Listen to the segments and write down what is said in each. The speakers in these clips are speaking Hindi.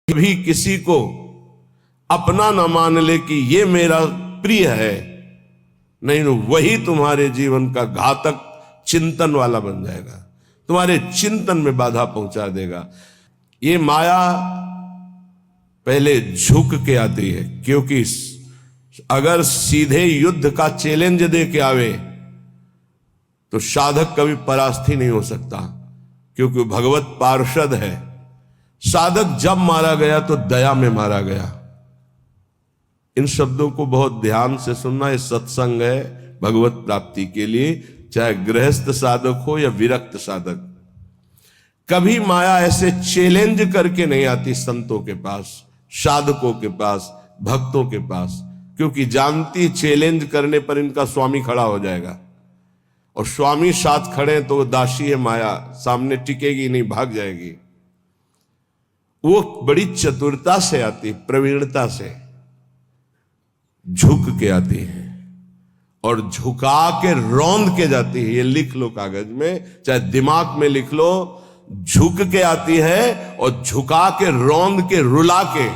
कभी किसी को अपना न मान ले कि ये मेरा प्रिय है, नहीं तो वही तुम्हारे जीवन का घातक चिंतन वाला बन जाएगा, तुम्हारे चिंतन में बाधा पहुंचा देगा। ये माया पहले झुक के आती है, क्योंकि अगर सीधे युद्ध का चैलेंज दे के आवे तो साधक कभी परास्ती नहीं हो सकता, क्योंकि भगवत पार्षद है। साधक जब मारा गया तो दया में मारा गया। इन शब्दों को बहुत ध्यान से सुनना। ये सत्संग है भगवत प्राप्ति के लिए, चाहे गृहस्थ साधक हो या विरक्त साधक। कभी माया ऐसे चैलेंज करके नहीं आती संतों के पास, साधकों के पास, भक्तों के पास, क्योंकि जानती चैलेंज करने पर इनका स्वामी खड़ा हो जाएगा, और स्वामी साथ खड़े तो वो दासी है माया, सामने टिकेगी नहीं, भाग जाएगी। वो बड़ी चतुरता से आती, प्रवीणता से झुक के आती है और झुका के रौंद के जाती है। ये लिख लो कागज में, चाहे दिमाग में लिख लो। झुक के आती है और झुका के रौंद के रुला के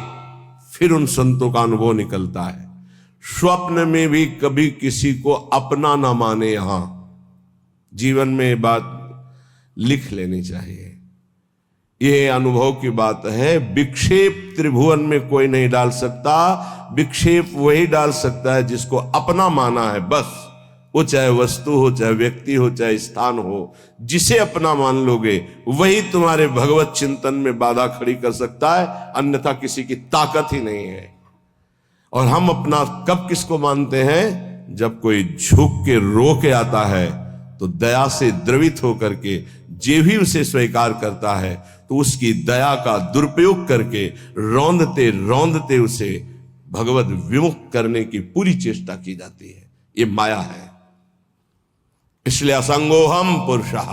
फिर उन संतों का अनुभव निकलता है। स्वप्न में भी कभी किसी को अपना ना माने। यहां जीवन में ये बात लिख लेनी चाहिए। यह अनुभव की बात है। विक्षेप त्रिभुवन में कोई नहीं डाल सकता। विक्षेप वही डाल सकता है जिसको अपना माना है, बस। वो चाहे वस्तु हो, चाहे व्यक्ति हो, चाहे स्थान हो, जिसे अपना मान लोगे वही तुम्हारे भगवत चिंतन में बाधा खड़ी कर सकता है, अन्यथा किसी की ताकत ही नहीं है। और हम अपना कब किसको मानते हैं? जब कोई झुक के रो के आता है तो दया से द्रवित होकर के जे भी उसे स्वीकार करता है तो उसकी दया का दुरुपयोग करके रौंदते रौंदते उसे भगवत विमुख करने की पूरी चेष्टा की जाती है। ये माया है। इसलिए असंगोहम पुरुषः,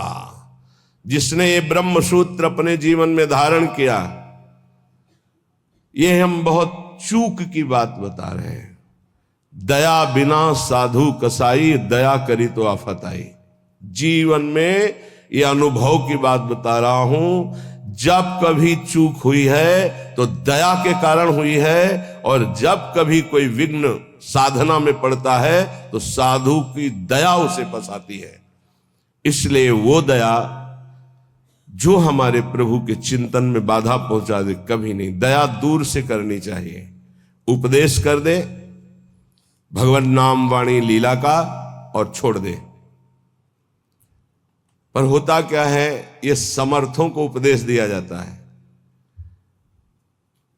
जिसने ये ब्रह्म सूत्र अपने जीवन में धारण किया, ये हम बहुत चूक की बात बता रहे हैं। दया बिना साधु कसाई, दया करी तो आफत आई। जीवन में ये अनुभव की बात बता रहा हूं। जब कभी चूक हुई है तो दया के कारण हुई है, और जब कभी कोई विघ्न साधना में पड़ता है तो साधु की दया उसे फंसाती है। इसलिए वो दया जो हमारे प्रभु के चिंतन में बाधा पहुंचा दे, कभी नहीं। दया दूर से करनी चाहिए। उपदेश कर दे भगवान नाम वाणी लीला का और छोड़ दे। पर होता क्या है, ये समर्थों को उपदेश दिया जाता है।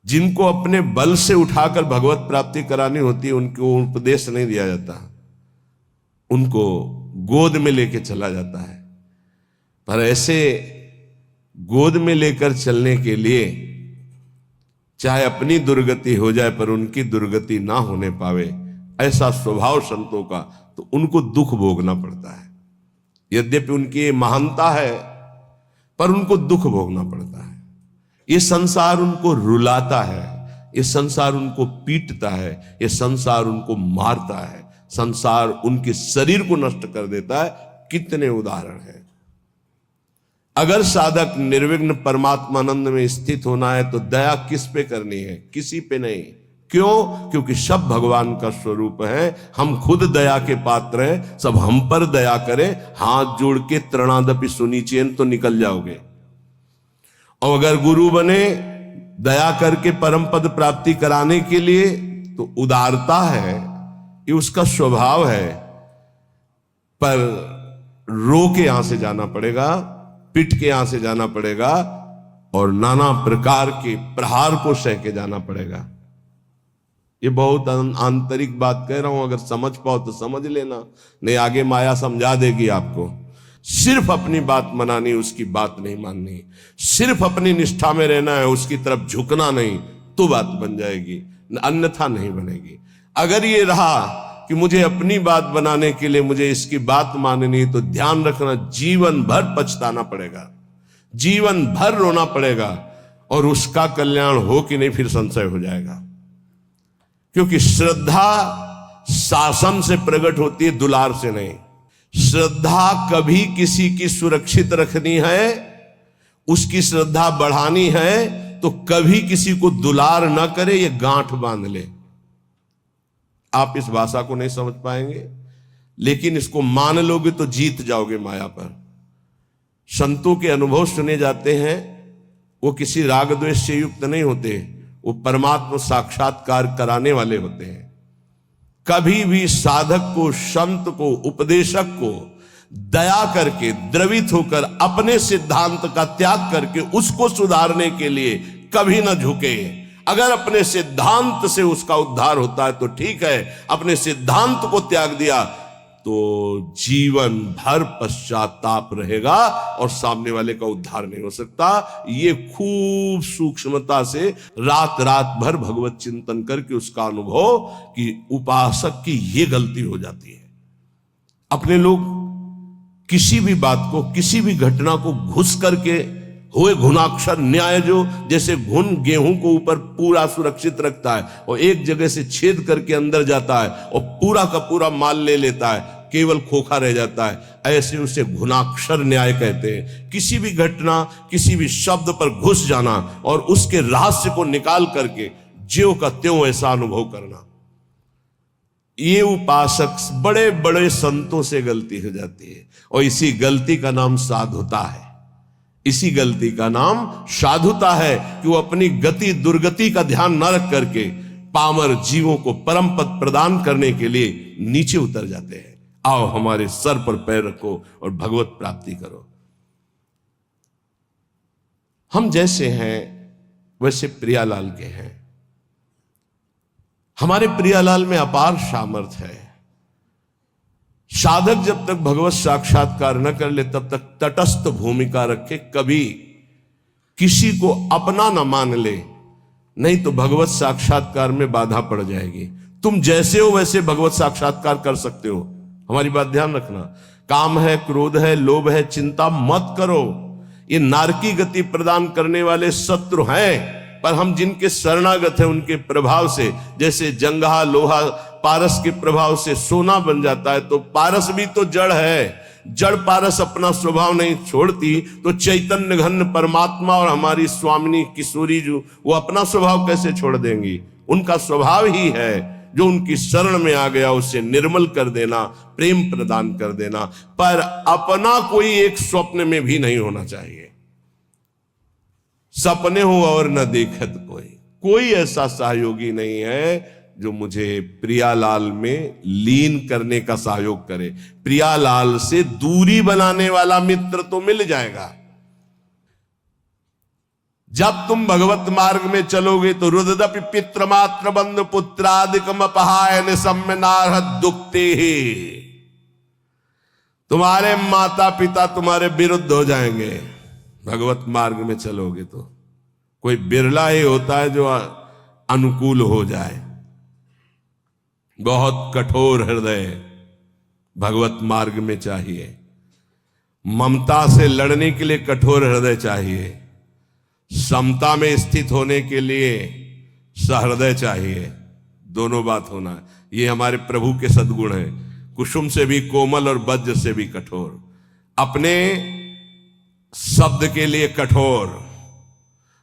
जिनको अपने बल से उठाकर भगवत प्राप्ति करानी होती है उनको उपदेश नहीं दिया जाता, उनको गोद में लेके चला जाता है। पर ऐसे गोद में लेकर चलने के लिए चाहे अपनी दुर्गति हो जाए पर उनकी दुर्गति ना होने पावे, ऐसा स्वभाव संतों का, तो उनको दुख भोगना पड़ता है। यद्यपि उनकी महानता है पर उनको दुख भोगना पड़ता है। ये संसार उनको रुलाता है, ये संसार उनको पीटता है, ये संसार उनको मारता है, संसार उनके शरीर को नष्ट कर देता है। कितने उदाहरण हैं। अगर साधक निर्विघ्न परमात्मानंद में स्थित होना है तो दया किस पे करनी है? किसी पे नहीं। क्यों? क्योंकि सब भगवान का स्वरूप है। हम खुद दया के पात्र हैं। सब हम पर दया करें, हाथ जोड़ के त्रणादपि सुनिचेन तो निकल जाओगे। और अगर गुरु बने दया करके परम पद प्राप्ति कराने के लिए, तो उदारता है, ये उसका स्वभाव है। पर रो के यहां से जाना पड़ेगा, पिट के यहां से जाना पड़ेगा, और नाना प्रकार के प्रहार को सह के जाना पड़ेगा। ये बहुत आंतरिक बात कह रहा हूं, अगर समझ पाओ तो समझ लेना, नहीं आगे माया समझा देगी आपको। सिर्फ अपनी बात मनानी, उसकी बात नहीं माननी। सिर्फ अपनी निष्ठा में रहना है, उसकी तरफ झुकना नहीं, तो बात बन जाएगी, अन्यथा नहीं बनेगी। अगर ये रहा कि मुझे अपनी बात बनाने के लिए मुझे इसकी बात माननी, तो ध्यान रखना जीवन भर पछताना पड़ेगा, जीवन भर रोना पड़ेगा, और उसका कल्याण हो कि नहीं फिर संशय हो जाएगा। क्योंकि श्रद्धा शासन से प्रकट होती है, दुलार से नहीं। श्रद्धा कभी किसी की सुरक्षित रखनी है, उसकी श्रद्धा बढ़ानी है तो कभी किसी को दुलार ना करे, ये गांठ बांध ले। आप इस भाषा को नहीं समझ पाएंगे, लेकिन इसको मान लोगे तो जीत जाओगे माया पर। संतों के अनुभव सुने जाते हैं, वो किसी राग द्वेष से युक्त नहीं होते, वो परमात्मा साक्षात्कार कराने वाले होते हैं। कभी भी साधक को, संत को, उपदेशक को दया करके, द्रवित होकर, अपने सिद्धांत का त्याग करके उसको सुधारने के लिए कभी ना झुके। अगर अपने सिद्धांत से उसका उद्धार होता है तो ठीक है, अपने सिद्धांत को त्याग दिया तो जीवन भर पश्चाताप रहेगा और सामने वाले का उद्धार नहीं हो सकता। ये खूब सूक्ष्मता से रात रात भर भगवत चिंतन करके उसका अनुभव कि उपासक की ये गलती हो जाती है। अपने लोग किसी भी बात को, किसी भी घटना को घुस करके हुए घुनाक्षर न्याय, जो जैसे घुन गेहूं को ऊपर पूरा सुरक्षित रखता है और एक जगह से छेद करके अंदर जाता है और पूरा का पूरा माल ले लेता है, केवल खोखा रह जाता है, ऐसे उसे घुनाक्षर न्याय कहते हैं। किसी भी घटना, किसी भी शब्द पर घुस जाना और उसके रहस्य को निकाल करके ज्यों का त्यों ऐसा अनुभव करना, ये उपासक बड़े बड़े संतों से गलती हो जाती है। और इसी गलती का नाम साधुता है। इसी गलती का नाम साधुता है कि वो अपनी गति दुर्गति का ध्यान न रख करके पामर जीवों को परम पद प्रदान करने के लिए नीचे उतर जाते हैं। आओ हमारे सर पर पैर रखो और भगवत प्राप्ति करो। हम जैसे हैं वैसे प्रियालाल के हैं। हमारे प्रियालाल में अपार सामर्थ्य है। साधक जब तक भगवत साक्षात्कार न कर ले तब तक तटस्थ भूमिका रखे, कभी किसी को अपना न मान ले, नहीं तो भगवत साक्षात्कार में बाधा पड़ जाएगी। तुम जैसे हो वैसे भगवत साक्षात्कार कर सकते हो, हमारी बात ध्यान रखना। काम है, क्रोध है, लोभ है, चिंता मत करो। ये नारकी गति प्रदान करने वाले शत्रु हैं, पर हम जिनके शरणागत हैं उनके प्रभाव से, जैसे जंगहा लोहा पारस के प्रभाव से सोना बन जाता है, तो पारस भी तो जड़ है। जड़ पारस अपना स्वभाव नहीं छोड़ती, तो चैतन्य घन परमात्मा और हमारी स्वामिनी किशोरी जो, वो अपना स्वभाव कैसे छोड़ देंगी? उनका स्वभाव ही है, जो उनकी शरण में आ गया उसे निर्मल कर देना, प्रेम प्रदान कर देना। पर अपना कोई एक स्वप्न में भी नहीं होना चाहिए। सपने हो और न देखत कोई ऐसा सहयोगी नहीं है जो मुझे प्रियालाल में लीन करने का सहयोग करे। प्रियालाल से दूरी बनाने वाला मित्र तो मिल जाएगा। जब तुम भगवत मार्ग में चलोगे तो रुददपि पित्र मात्र बंधु पुत्रादिकम अपहाय निसम्य नारहत दुखते ही, तुम्हारे माता पिता तुम्हारे विरुद्ध हो जाएंगे। भगवत मार्ग में चलोगे तो कोई बिरला ही होता है जो अनुकूल हो जाए। बहुत कठोर हृदय भगवत मार्ग में चाहिए। ममता से लड़ने के लिए कठोर हृदय चाहिए। समता में स्थित होने के लिए सहृदय चाहिए। दोनों बात होना है। ये हमारे प्रभु के सद्गुण हैं। कुसुम से भी कोमल और वज्र से भी कठोर, अपने शब्द के लिए कठोर,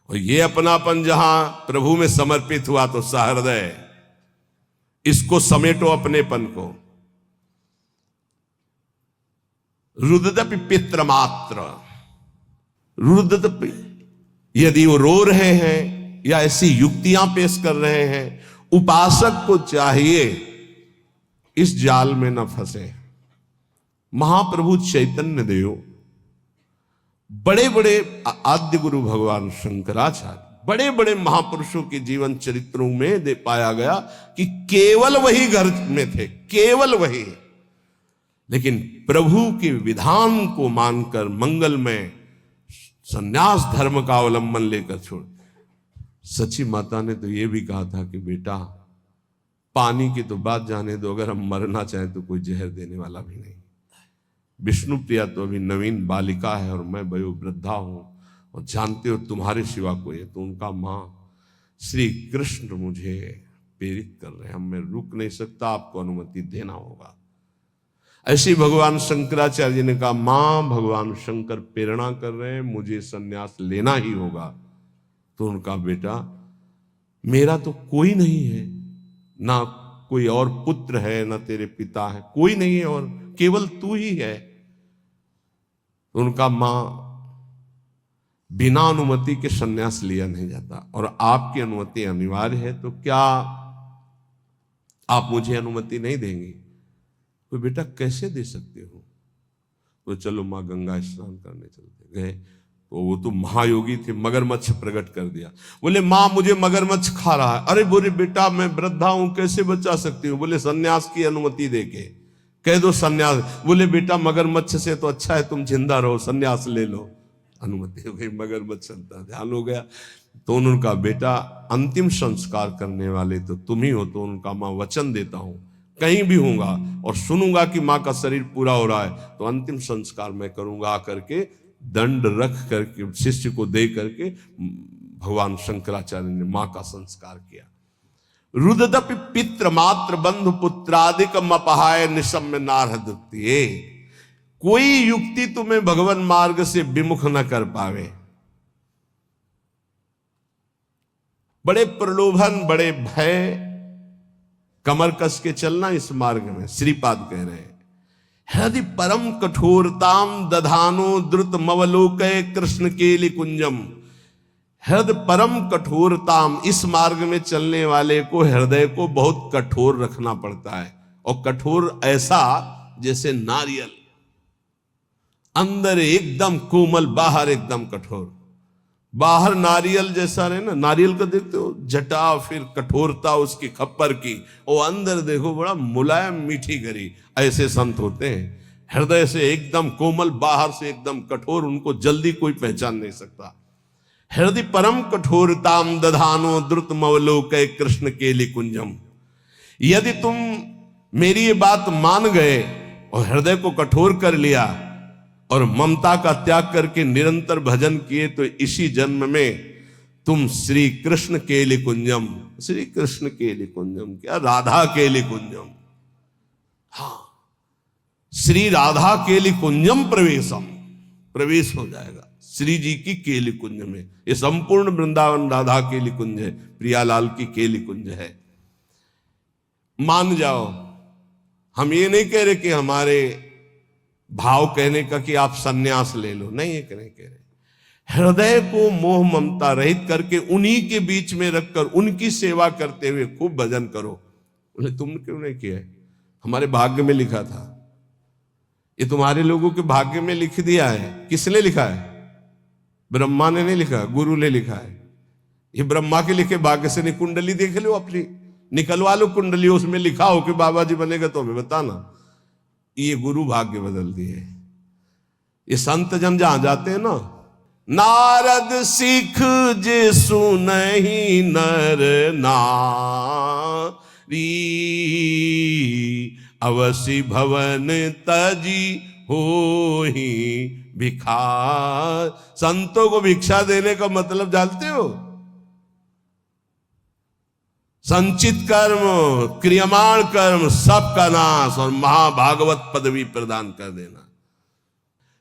और ये अपनापन जहां प्रभु में समर्पित हुआ तो सहृदय। इसको समेटो अपनेपन को। रुददपि पित्र मात्र, रुददपि यदि वो रो रहे हैं या ऐसी युक्तियां पेश कर रहे हैं, उपासक को चाहिए इस जाल में न फंसे। महाप्रभु चैतन्य देव, बड़े बड़े आद्य गुरु भगवान शंकराचार्य, बड़े बड़े महापुरुषों के जीवन चरित्रों में दे पाया गया कि केवल वही घर में थे, केवल वही, लेकिन प्रभु के विधान को मानकर मंगलमय संन्यास धर्म का अवलंबन लेकर छोड़। सची माता ने तो यह भी कहा था कि बेटा पानी की तो बात जाने दो, अगर हम मरना चाहें तो कोई जहर देने वाला भी नहीं। विष्णु प्रिया तो अभी नवीन बालिका है और मैं वयो वृद्धा हूं, और जानते हो तुम्हारे सिवा कोई है, तो उनका मां श्री कृष्ण मुझे प्रेरित कर रहे हैं, मैं रुक नहीं सकता, आपको अनुमति देना होगा। ऐसे ही भगवान शंकराचार्य जी ने कहा, मां भगवान शंकर प्रेरणा कर रहे हैं, मुझे संन्यास लेना ही होगा। तो उनका बेटा मेरा तो कोई नहीं है, ना कोई और पुत्र है, ना तेरे पिता है, कोई नहीं है और केवल तू ही है। तो उनका मां बिना अनुमति के सन्यास लिया नहीं जाता और आपकी अनुमति अनिवार्य है, तो क्या आप मुझे अनुमति नहीं देंगी? तो बेटा कैसे दे सकते हो? तो चलो मां गंगा स्नान करने चलते गए। तो वो तो महायोगी थे, मगरमच्छ प्रकट कर दिया। बोले मां मुझे मगरमच्छ खा रहा है। अरे बोले बेटा मैं वृद्धा हूं, कैसे बचा सकती हूँ? बोले सन्यास की अनुमति देके कह दो सन्यास। बोले बेटा मगरमच्छ से तो अच्छा है तुम जिंदा रहो, सन्यास ले लो। अनुमति हो गई, मगरमच्छ चलता ध्यान हो गया। तो उनका बेटा अंतिम संस्कार करने वाले तो तुम ही हो, तो उनका मां वचन देता हूं कहीं भी होऊंगा और सुनूंगा कि मां का शरीर पूरा हो रहा है तो अंतिम संस्कार मैं करूंगा करके दंड रख करके शिष्य को दे करके भगवान शंकराचार्य ने मां का संस्कार किया। रुददपि पित्र मात्र बंधु पुत्रादिकम अपहाय निशम्य नारहदत्तिये। कोई युक्ति तुम्हें भगवान मार्ग से विमुख न कर पावे। बड़े प्रलोभन, बड़े भय, कमर कस के चलना इस मार्ग में। श्रीपाद कह रहे हैं हृदय परम कठोरताम दधानो द्रुत मवलोकय कृष्ण केलि कुंजम। हृदय परम कठोरताम, इस मार्ग में चलने वाले को हृदय को बहुत कठोर रखना पड़ता है। और कठोर ऐसा जैसे नारियल, अंदर एकदम कोमल, बाहर एकदम कठोर। बाहर नारियल जैसा रहे ना, नारियल का देखते हो जटा, फिर कठोरता उसकी खप्पर की, और अंदर देखो बड़ा मुलायम मीठी गरी। ऐसे संत होते हैं, हृदय से एकदम कोमल, बाहर से एकदम कठोर, उनको जल्दी कोई पहचान नहीं सकता। हृदय परम कठोरताम दधानो द्रुत मवलोकय कृष्ण केलि कुंजम। यदि तुम मेरी ये बात मान गए और हृदय को कठोर कर लिया और ममता का त्याग करके निरंतर भजन किए, तो इसी जन्म में तुम श्री कृष्ण केलि कुंजम, श्री कृष्ण केलि कुंजम क्या, राधा केलि कुंजम, हाँ श्री राधा केलि कुंजम प्रवेशम, प्रवेश हो जाएगा श्री जी की केलि कुंज में। ये संपूर्ण वृंदावन राधा केलि कुंज है, प्रियालाल की केलि कुंज है। मान जाओ, हम ये नहीं कह रहे कि हमारे भाव कहने का कि आप सन्यास ले लो, नहीं ये नहीं कह रहे। हृदय को मोह ममता रहित करके उन्हीं के बीच में रखकर उनकी सेवा करते हुए खूब भजन करो। बोले तुमने क्यों नहीं किया? हमारे भाग्य में लिखा था। ये तुम्हारे लोगों के भाग्य में लिख दिया है। किसने लिखा है? ब्रह्मा ने नहीं लिखा, गुरु ने लिखा है। ये ब्रह्मा के लिखे भाग्य से नहीं। कुंडली देख लो अपनी, निकलवा लो कुंडली, उसमें लिखा हो कि बाबा जी बनेगा तो हमें बताना। ये गुरु भाग्य बदल दिए। ये संत जन जहां जाते हैं ना, नारद सिख जे सुनहि नर नारी, अवसि भवन तजी होहि भिखार। संतों को भिक्षा देने का मतलब जानते हो? संचित कर्म, क्रियमाण कर्म सबका नाश और महाभागवत पदवी प्रदान कर देना।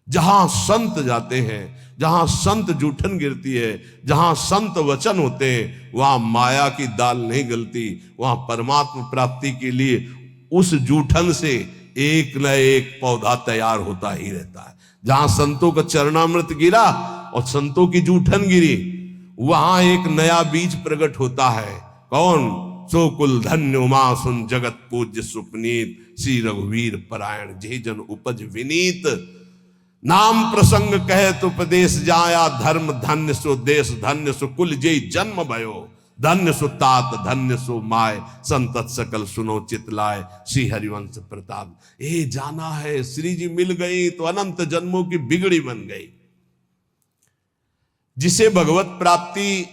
जहां संत जाते हैं, जहां संत जूठन गिरती है, जहां संत वचन होते हैं, वहां माया की दाल नहीं गलती। वहां परमात्मा प्राप्ति के लिए उस जूठन से एक न एक पौधा तैयार होता ही रहता है। जहां संतों का चरणामृत गिरा और संतों की जूठन गिरी, वहां एक नया बीज प्रकट होता है। कौन? सो कुल धन्य उमा सुन जगत पूज्य सुपनीत, श्री रघुवीर परायण जे जन उपज विनीत। नाम प्रसंग कहे तो उपदेश जाया, धर्म धन्य सो देश धन्य सो कुल जे जन्म भयो। धन्य सो तात धन्य सो माय, संतत सकल सुनो चितलाय, श्री हरिवंश प्रताप। ए जाना है श्री जी मिल गई तो अनंत जन्मों की बिगड़ी बन गई। जिसे भगवत प्राप्ति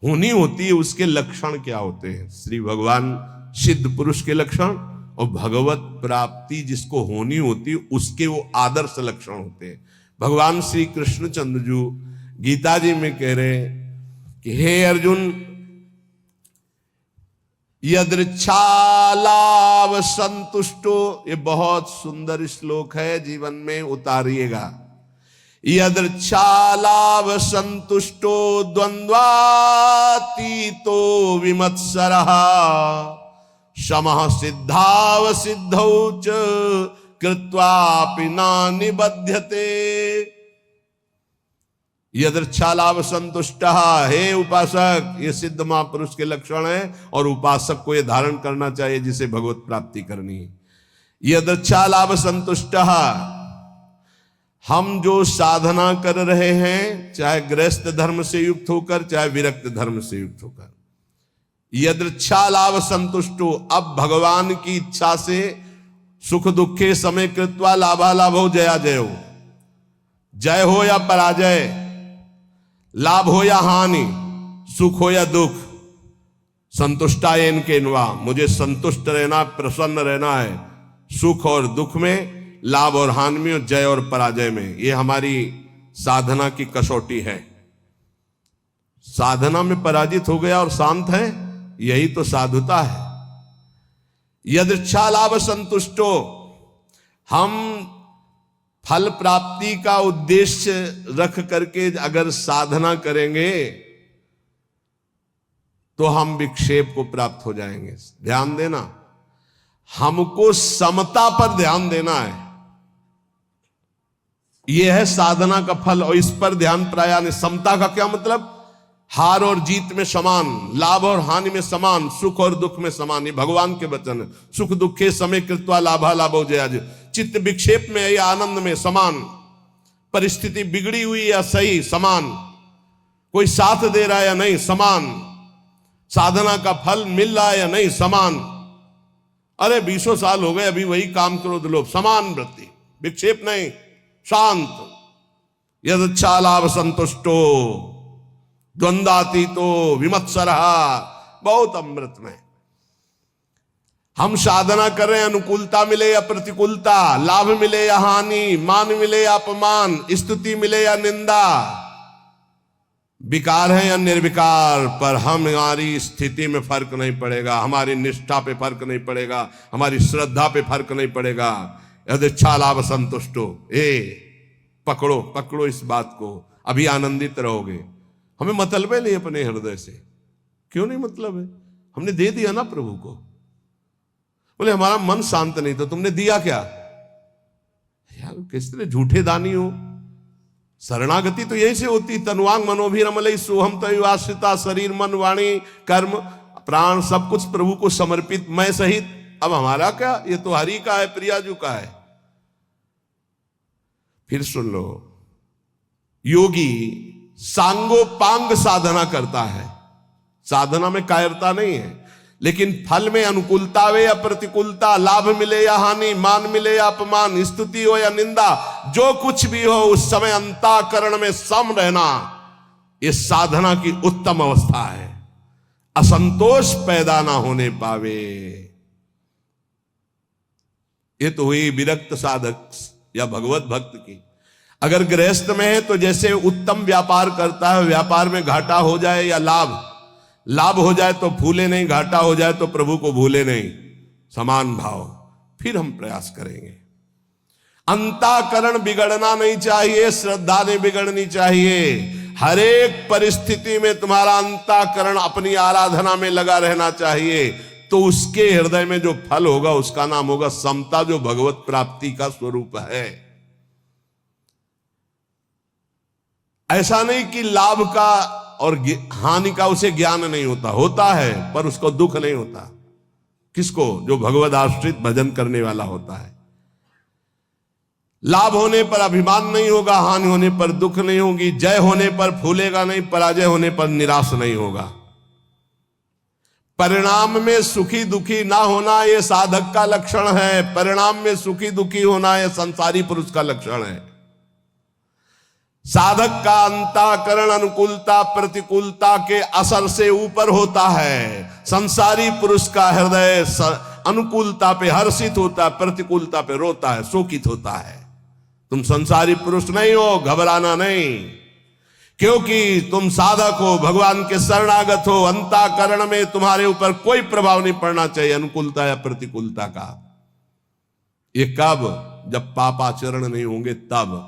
होनी होती है उसके लक्षण क्या होते हैं? श्री भगवान सिद्ध पुरुष के लक्षण और भगवत प्राप्ति जिसको होनी होती है उसके वो आदर्श लक्षण होते हैं। भगवान श्री कृष्णचंद्र जी गीता जी में कह रहे हैं कि हे अर्जुन, यदृच्छालाभ संतुष्टो, ये बहुत सुंदर श्लोक है, जीवन में उतारिएगा। यदृच्छालाभ संतुष्टो द्वंद्वातीतो विमत्सरः समः सिद्धाव सिद्धौ च कृत्वापि न निबध्यते। यदृच्छालाभ संतुष्ट, हे उपासक, ये सिद्ध महापुरुष के लक्षण है और उपासक को ये धारण करना चाहिए जिसे भगवत प्राप्ति करनी है। यदृच्छालाभ संतुष्ट, हम जो साधना कर रहे हैं, चाहे गृहस्थ धर्म से युक्त होकर चाहे विरक्त धर्म से युक्त होकर, यदृच्छालाभ संतुष्टो, अब भगवान की इच्छा से सुख दुखे समय कृत्वा लाभालाभो जया जयो, जय हो या पराजय, लाभ हो या हानि, सुख हो या दुख, संतुष्टायन के नवा, मुझे संतुष्ट रहना, प्रसन्न रहना है सुख और दुख में, लाभ और हानि में, जय और पराजय में। ये हमारी साधना की कसौटी है। साधना में पराजित हो गया और शांत है, यही तो साधुता है। यदृच्छा लाभ संतुष्टो, हम फल प्राप्ति का उद्देश्य रख करके अगर साधना करेंगे तो हम विक्षेप को प्राप्त हो जाएंगे। ध्यान देना, हमको समता पर ध्यान देना है, यह है साधना का फल, और इस पर ध्यान प्राया नहीं। समता का क्या मतलब? हार और जीत में समान, लाभ और हानि में समान, सुख और दुख में समान। ये भगवान के वचन है। सुख दुखे समय कृत्वा लाभा लाभो जया जय, चित्त विक्षेप में या आनंद में समान, परिस्थिति बिगड़ी हुई या सही समान, कोई साथ दे रहा है या नहीं समान, साधना का फल मिल रहा है या नहीं समान। अरे 20 साल हो गए अभी वही काम क्रोध लोभ, समान वृत्ति, विक्षेप नहीं, शांत। यदच्छा लाभ संतुष्टो द्वंद्वातीतो विमत्सरः, बहुत अमृत में। हम साधना कर रहे हैं, अनुकूलता मिले या प्रतिकूलता, लाभ मिले या हानि, मान मिले या अपमान, स्तुति मिले या निंदा, विकार है या निर्विकार, पर हमारी स्थिति में फर्क नहीं पड़ेगा, हमारी निष्ठा पे फर्क नहीं पड़ेगा, हमारी श्रद्धा पे फर्क नहीं पड़ेगा। यदृच्छा लाभ संतुष्टो, पकड़ो पकड़ो इस बात को, अभी आनंदित रहोगे। हमें मतलब है नहीं अपने हृदय से, क्यों नहीं मतलब है? हमने दे दिया ना प्रभु को। बोले हमारा मन शांत नहीं, तो तुमने दिया क्या? यार किस तरह झूठे दानी हो। शरणागति तो यही से होती, तनुवांग मनोभिरमलई सोहम तयुवाश्रिता, शरीर मन वाणी कर्म प्राण सब कुछ प्रभु को समर्पित, मैं सहित। अब हमारा क्या, ये तो हरि का है, प्रियाजू का है। फिर सुन लो, योगी सांगोपांग साधना करता है, साधना में कायरता नहीं है, लेकिन फल में अनुकूलता हो या प्रतिकूलता, लाभ मिले या हानि, मान मिले या अपमान, स्तुति हो या निंदा, जो कुछ भी हो उस समय अंतःकरण में सम रहना, ये साधना की उत्तम अवस्था है। असंतोष पैदा ना होने पावे। ये तो हुई विरक्त साधक या भगवत भक्त की। अगर गृहस्थ में है तो जैसे उत्तम व्यापार करता है, व्यापार में घाटा हो जाए या लाभ हो जाए तो फूले नहीं, घाटा हो जाए तो प्रभु को भूले नहीं, समान भाव। फिर हम प्रयास करेंगे। अंतःकरण बिगड़ना नहीं चाहिए, श्रद्धा नहीं बिगड़नी चाहिए। हर एक परिस्थिति में तुम्हारा अंतःकरण अपनी आराधना में लगा रहना चाहिए, तो उसके हृदय में जो फल होगा उसका नाम होगा समता, जो भगवत प्राप्ति का स्वरूप है। ऐसा नहीं कि लाभ का और हानि का उसे ज्ञान नहीं होता, होता है, पर उसको दुख नहीं होता। किसको? जो भगवद आश्रित भजन करने वाला होता है। लाभ होने पर अभिमान नहीं होगा, हानि होने पर दुख नहीं होगी, जय होने पर फूलेगा नहीं, पराजय होने पर निराश नहीं होगा। परिणाम में सुखी दुखी ना होना यह साधक का लक्षण है, परिणाम में सुखी दुखी होना यह संसारी पुरुष का लक्षण है। साधक का अंतःकरण अनुकूलता प्रतिकूलता के असर से ऊपर होता है। संसारी पुरुष का हृदय अनुकूलता पे हर्षित होता है, प्रतिकूलता पे रोता है, शोकित होता है। तुम संसारी पुरुष नहीं हो, घबराना नहीं, क्योंकि तुम साधक हो, भगवान के शरणागत हो। अंतःकरण में तुम्हारे ऊपर कोई प्रभाव नहीं पड़ना चाहिए अनुकूलता या प्रतिकूलता का। ये कब? जब पापाचरण नहीं होंगे तब।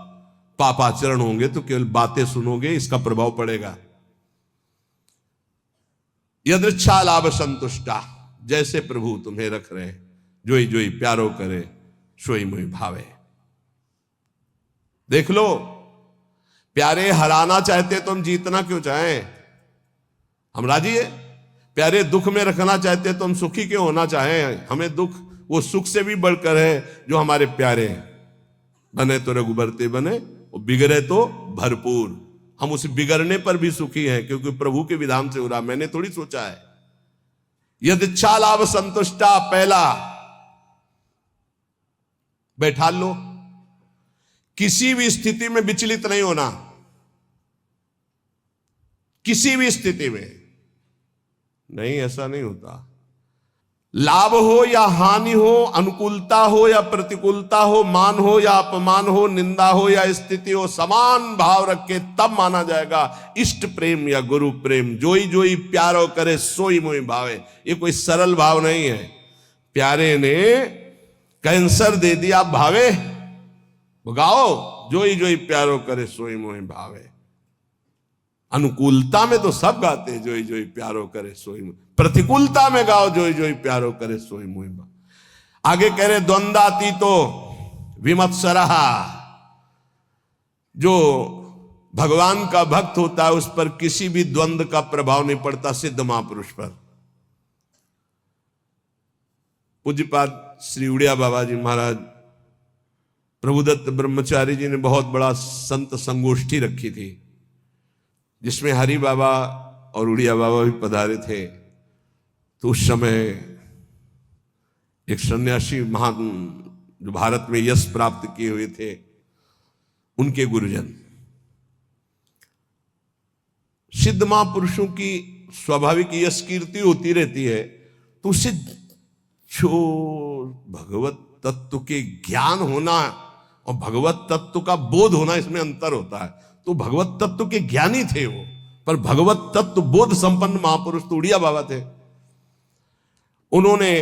पापाचरण होंगे तो केवल बातें सुनोगे, इसका प्रभाव पड़ेगा। यदृच्छा लाभ संतुष्टा, जैसे प्रभु तुम्हें रख रहे, जोई जोई प्यारो करे, सोई मोई भावे। देख लो, प्यारे हराना चाहते तो हम जीतना क्यों चाहें, हम राजी है। प्यारे दुख में रखना चाहते तो हम सुखी क्यों होना चाहें, हमें दुख वो सुख से भी बढ़कर है जो हमारे प्यारे हैं। बने तो रघुबरते बने, और बिगड़े तो भरपूर। हम उस बिगड़ने पर भी सुखी हैं क्योंकि प्रभु के विधान से हो रहा, मैंने थोड़ी सोचा है। यदिच्छा लाभ संतुष्टा, पहला बैठा लो, किसी भी स्थिति में विचलित नहीं होना, किसी भी स्थिति में नहीं, ऐसा नहीं होता। लाभ हो या हानि हो, अनुकूलता हो या प्रतिकूलता हो, मान हो या अपमान हो, निंदा हो या स्थिति हो, समान भाव रख के तब माना जाएगा इष्ट प्रेम या गुरु प्रेम। जोई जोई प्यारो करे, सोई मोई भावे। ये कोई सरल भाव नहीं है। प्यारे ने कैंसर दे दिया, भावे गाओ, जोई जोई प्यारो करे, सोई मोई भावे। अनुकूलता में तो सब गाते, जोई जोई प्यारो करे सोई, प्रतिकूलता में गाओ, जोई जोई प्यारो करे सोई मोई। आगे कह रहे द्वंद्वातीतो विमत्सरहा, जो भगवान का भक्त होता है उस पर किसी भी द्वंद्व का प्रभाव नहीं पड़ता, सिद्ध महापुरुष पर। पूज्यपाद श्री उड़िया बाबा जी महाराज, प्रभुदत्त ब्रह्मचारी जी ने बहुत बड़ा संत संगोष्ठी रखी थी, जिसमें हरि बाबा और उड़िया बाबा भी पधारे थे। तो उस समय एक सन्यासी महान जो भारत में यश प्राप्त किए हुए थे, उनके गुरुजन, सिद्ध महापुरुषों की स्वाभाविक यश कीर्ति होती रहती है, तो उससे जो भगवत तत्व के ज्ञान होना और भगवत तत्व का बोध होना, इसमें अंतर होता है। तो भगवत तत्व के ज्ञानी थे वो, पर भगवत तत्व बोध संपन्न महापुरुष तो उड़िया बाबा थे। उन्होंने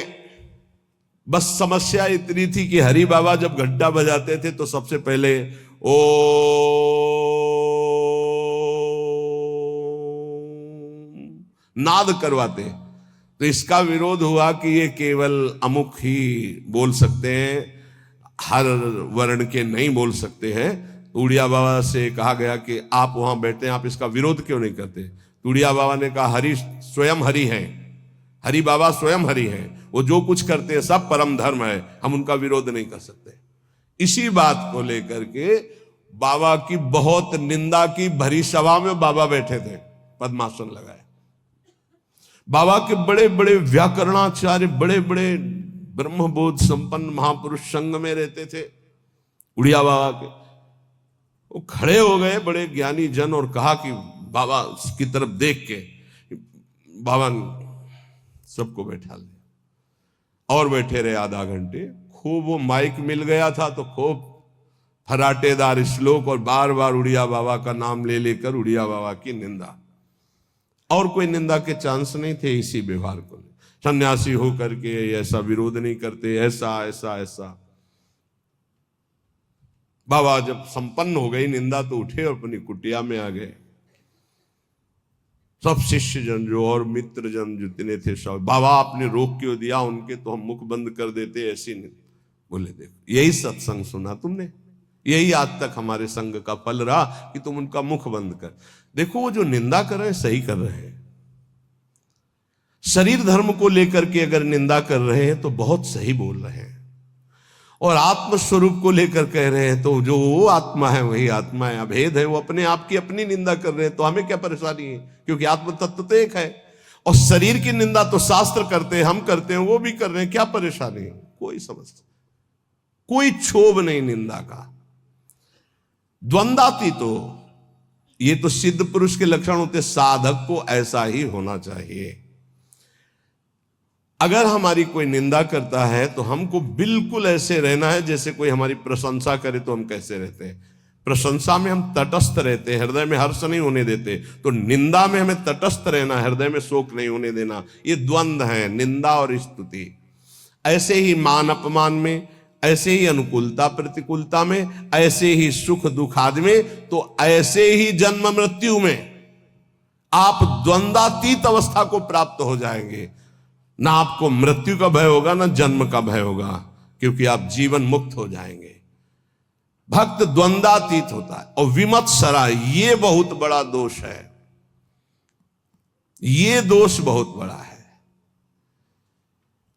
बस समस्या इतनी थी कि हरि बाबा जब घंटा बजाते थे तो सबसे पहले ओ नाद करवाते। तो इसका विरोध हुआ कि ये केवल अमुक ही बोल सकते हैं, हर वर्ण के नहीं बोल सकते हैं। उड़िया बाबा से कहा गया कि आप वहां बैठे हैं, आप इसका विरोध क्यों नहीं करते। उड़िया बाबा ने कहा हरि स्वयं हरि हैं, हरि बाबा स्वयं हरि हैं, वो जो कुछ करते हैं सब परम धर्म है, हम उनका विरोध नहीं कर सकते। इसी बात को लेकर के बाबा की बहुत निंदा की, भरी सभा में बाबा बैठे थे, पद्मासन लगाए। बाबा के बड़े बड़े व्याकरणाचार्य, बड़े बड़े ब्रह्मबोध संपन्न महापुरुष संग में रहते थे उड़िया बाबा के। वो खड़े हो गए बड़े ज्ञानी जन और कहा कि बाबा की तरफ देख के, बाबा सबको बैठा लिया और बैठे रहे आधा घंटे। खूब वो माइक मिल गया था तो खूब फराटेदार श्लोक और बार बार उड़िया बाबा का नाम ले लेकर उड़िया बाबा की निंदा, और कोई निंदा के चांस नहीं थे। इसी व्यवहार को सन्यासी होकर के ऐसा विरोध नहीं करते, ऐसा ऐसा ऐसा। बाबा जब संपन्न हो गई निंदा तो उठे और अपनी कुटिया में आ गए। सब शिष्य जन जो और मित्र जन जितने थे सब, बाबा आपने रोक क्यों दिया उनके, तो हम मुख बंद कर देते, ऐसी नहीं। बोले देखो यही सत्संग सुना तुमने, यही आज तक हमारे संग का फल रहा कि तुम उनका मुख बंद कर। देखो वो जो निंदा कर रहे हैं सही कर रहे हैं। शरीर धर्म को लेकर के अगर निंदा कर रहे हैं तो बहुत सही बोल रहे हैं, और आत्म स्वरूप को लेकर कह रहे हैं तो जो वो आत्मा है वही आत्मा है, अभेद है, वो अपने आप की अपनी निंदा कर रहे हैं। तो हमें क्या परेशानी है, क्योंकि आत्म तत्व तो एक है। और शरीर की निंदा तो शास्त्र करते हैं, हम करते हैं, वो भी कर रहे हैं, क्या परेशानी है, कोई समस्या, कोई क्षोभ नहीं निंदा का। द्वंद्वातीत तो ये तो सिद्ध पुरुष के लक्षण होते, साधक को ऐसा ही होना चाहिए। अगर हमारी कोई निंदा करता है तो हमको बिल्कुल ऐसे रहना है जैसे कोई हमारी प्रशंसा करे तो हम कैसे रहते हैं। प्रशंसा में हम तटस्थ रहते हैं, हृदय में हर्ष नहीं होने देते। तो निंदा में हमें तटस्थ रहना, हृदय में शोक नहीं होने देना। ये द्वंद्व है, निंदा और स्तुति। ऐसे ही मान अपमान में, ऐसे ही अनुकूलता प्रतिकूलता में, ऐसे ही सुख दुखादि में, तो ऐसे ही जन्म मृत्यु में आप द्वंद्वातीत अवस्था को प्राप्त हो जाएंगे। ना आपको मृत्यु का भय होगा, ना जन्म का भय होगा, क्योंकि आप जीवन मुक्त हो जाएंगे। भक्त द्वंद्वातीत होता है। और विमत्सरा, ये बहुत बड़ा दोष है, ये दोष बहुत बड़ा है।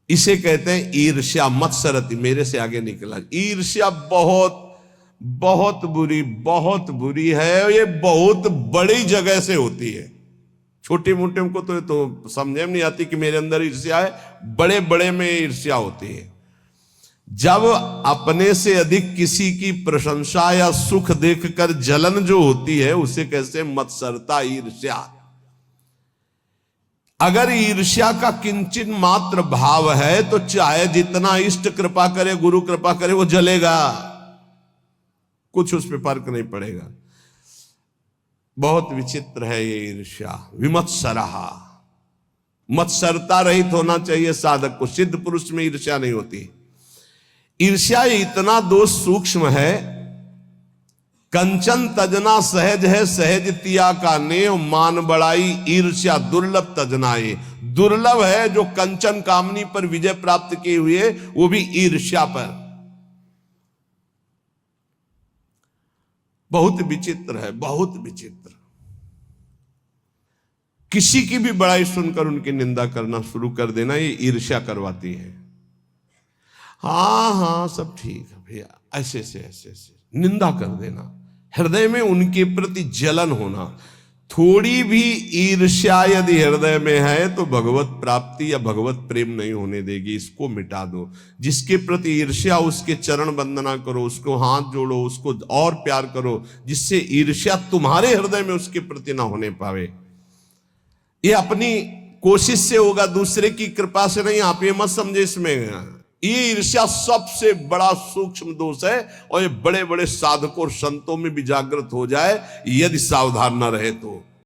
इसे कहते हैं ईर्ष्या। मत्सरति, मेरे से आगे निकला। ईर्ष्या बहुत बहुत बुरी है। ये बहुत बड़ी जगह से होती है। छोटे मोटे को तो समझ में नहीं आती कि मेरे अंदर ईर्ष्या है, बड़े बड़े में ईर्ष्या होती है। जब अपने से अधिक किसी की प्रशंसा या सुख देखकर जलन जो होती है, उसे कहते हैं मत्सरता, ईर्ष्या। अगर ईर्ष्या का किंचित मात्र भाव है तो चाहे जितना इष्ट कृपा करे, गुरु कृपा करे, वो जलेगा, कुछ उस पर फर्क नहीं पड़ेगा। बहुत विचित्र है ये ईर्ष्या। विमत्सरहा, मत्सरता रहित होना चाहिए साधक को। सिद्ध पुरुष में ईर्ष्या नहीं होती। ईर्ष्या इतना दोष सूक्ष्म है। कंचन तजना सहज है, सहज तिया का नेव, मान बड़ाई ईर्ष्या दुर्लभ तजनाए। दुर्लभ है जो कंचन कामनी पर विजय प्राप्त किए हुए, वो भी ईर्ष्या पर। बहुत विचित्र है, बहुत विचित्र। किसी की भी बड़ाई सुनकर उनकी निंदा करना शुरू कर देना, ये ईर्ष्या करवाती है। हाँ सब ठीक है भैया, ऐसे निंदा कर देना, हृदय में उनके प्रति जलन होना। थोड़ी भी ईर्ष्या यदि हृदय में है तो भगवत प्राप्ति या भगवत प्रेम नहीं होने देगी। इसको मिटा दो। जिसके प्रति ईर्ष्या, उसके चरण वंदना करो, उसको हाथ जोड़ो, उसको और प्यार करो, जिससे ईर्ष्या तुम्हारे हृदय में उसके प्रति ना होने पावे। ये अपनी कोशिश से होगा, दूसरे की कृपा से नहीं। आप ये मत समझे इसमें। ये ईर्ष्या सबसे बड़ा सूक्ष्म दोष है, और ये बड़े बड़े साधकों और संतों में भी जागृत हो जाए यदि सावधान न रहे तो।